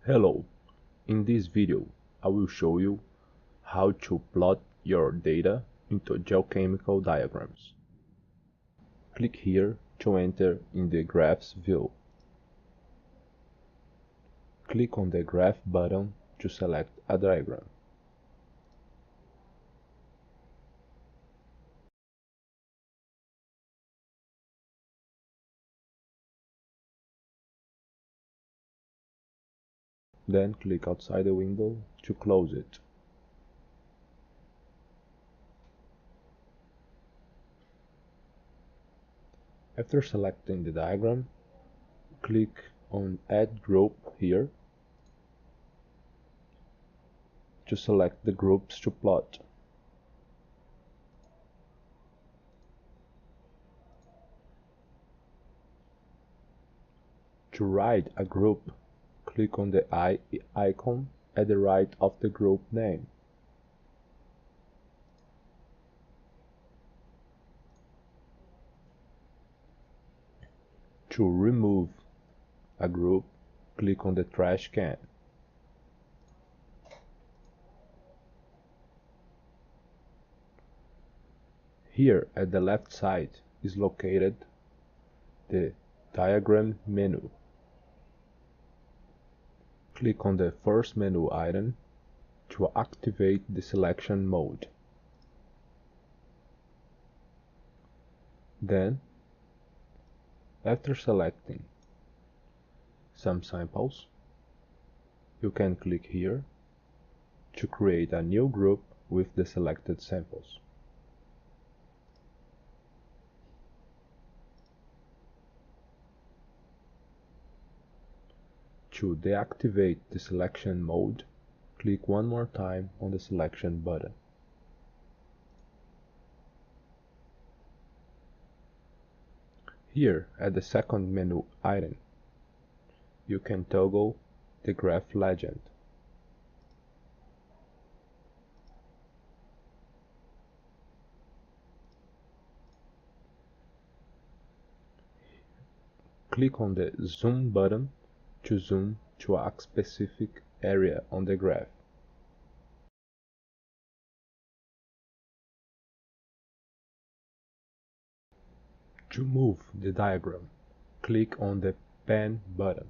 Hello, in this video I will show you how to plot your data into geochemical diagrams. Click here to enter in the Graphs view. Click on the Graph button to select a diagram. Then click outside the window to close it. After selecting the diagram, click on Add Group here to select the groups to plot. To write a group, click on the eye icon at the right of the group name. To remove a group, click on the trash can. Here at the left side is located the diagram menu. Click on the first menu item to activate the selection mode. Then, after selecting some samples, you can click here to create a new group with the selected samples. To deactivate the selection mode, click one more time on the selection button. Here at the second menu item, you can toggle the graph legend. Click on the zoom button to zoom to a specific area on the graph. To move the diagram, click on the Pan button.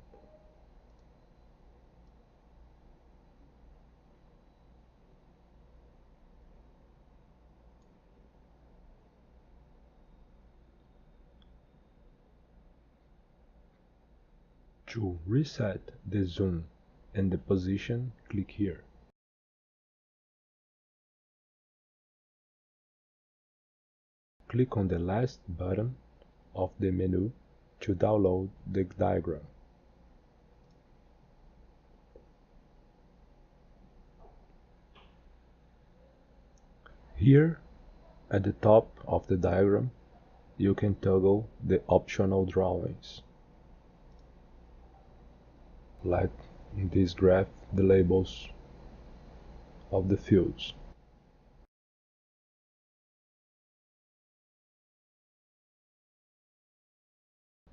To reset the zoom and the position, click here. Click on the last button of the menu to download the diagram. Here at the top of the diagram, you can toggle the optional drawings, like in this graph, the labels of the fields.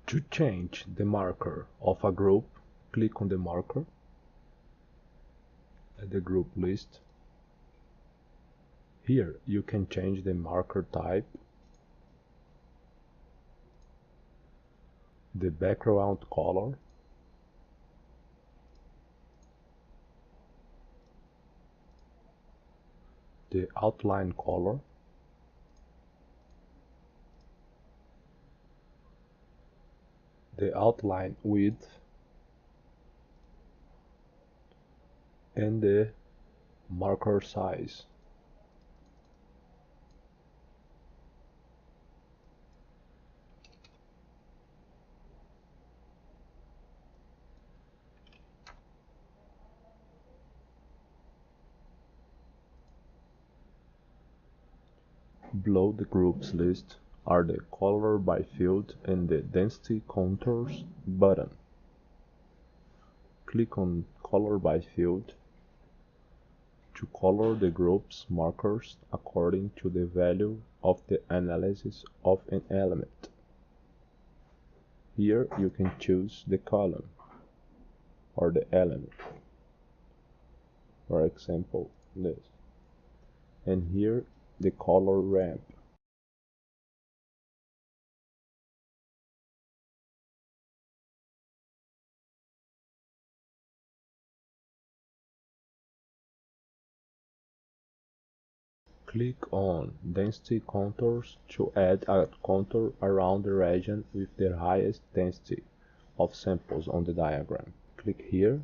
To change the marker of a group, click on the marker at the group list. Here you can change the marker type, the background color, the outline color, the outline width, and the marker size. Below the groups list are the color by field and the density contours button. Click on color by field to color the group's markers according to the value of the analysis of an element. Here you can choose the column or the element, for example this, and here the color ramp. Click on Density Contours to add a contour around the region with the highest density of samples on the diagram. Click here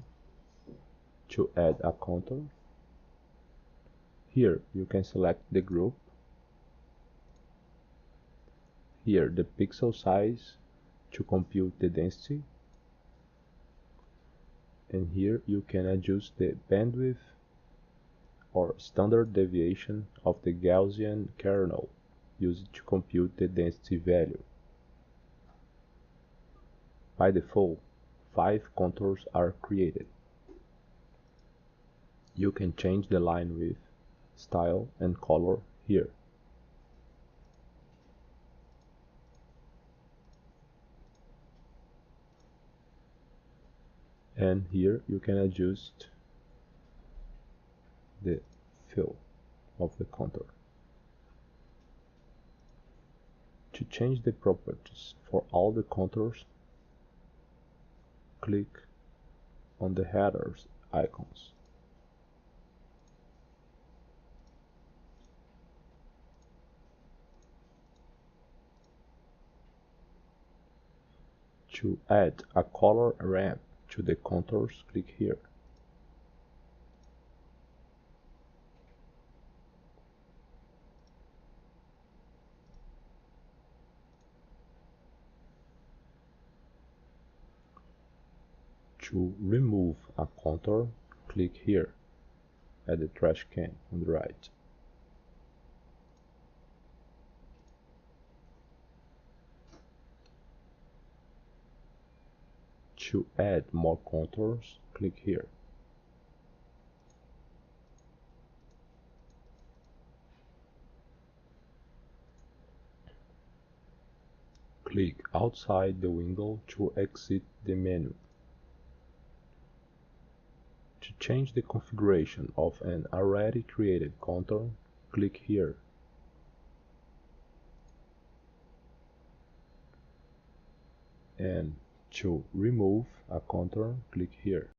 to add a contour. Here you can select the group. Here the pixel size to compute the density. And here you can adjust the bandwidth or standard deviation of the Gaussian kernel used to compute the density value. By default, 5 contours are created. You can change the line width, style and color here. And here you can adjust the fill of the contour. To change the properties for all the contours, click on the headers icons. To add a color ramp to the contours, click here. To remove a contour, click here at the trash can on the right. To add more contours, click here. Click outside the window to exit the menu. To change the configuration of an already created contour, click here. And to remove a contour, click here.